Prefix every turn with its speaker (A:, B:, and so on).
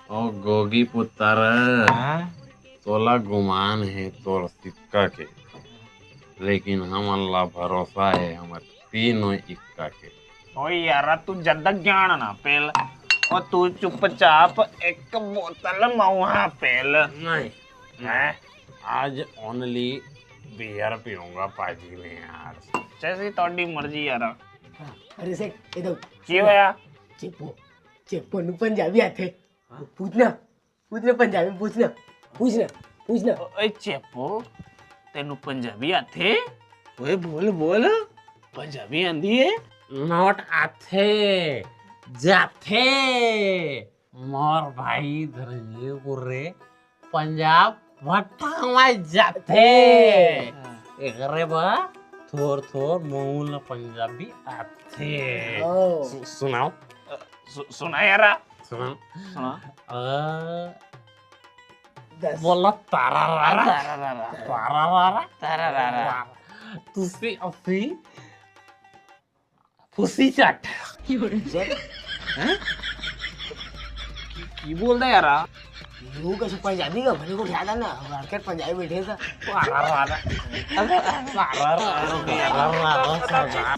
A: ओ गोगी पुत्र,
B: हाँ?
A: तोला गुमान है तोर सिक्का के, लेकिन हम अल्लाह भरोसा है हमारे तीनों इक्का के।
B: ओ यारा तू ज्यादा ज्ञान ना पेल और तू चुपचाप एक बोतल महुआ पेल।
A: नहीं,
B: हैं?
A: आज ओनली बियर पीऊंगा पाजी में यार।
B: जैसी तोड़ी मर्जी यारा।
C: अरे से ये तो
B: की होया?
C: चेपो चेपो नु पंजाबी आते पूछना पूछना पंजाबी पूछना पूछना पूछना
B: ओए चेपो तेनू पंजाबी आथे? ओए बोल बोल पंजाबी आंदी है?
A: नोट आथे जाथे मोर भाई धरंगे पुरे पंजाब भट्टा में जाथे एकरे बा थोर थोर मूल पंजाबी आथे।
C: ओ
A: सुनाओ
B: सुना यारा।
A: सुनाओ।
B: सुना।
C: दस
A: बोलो तारा रारा
B: तारारारा,
A: तारा रारा
B: तारारारा।
A: तुसी असी फुसी चट
B: की बोल दे यारा?
C: यू कैसे पंजाबी का भने को ख्याल है ना मार्केट पंजाबी बैठे था
A: तारा रारा तारा रारा तारा रारा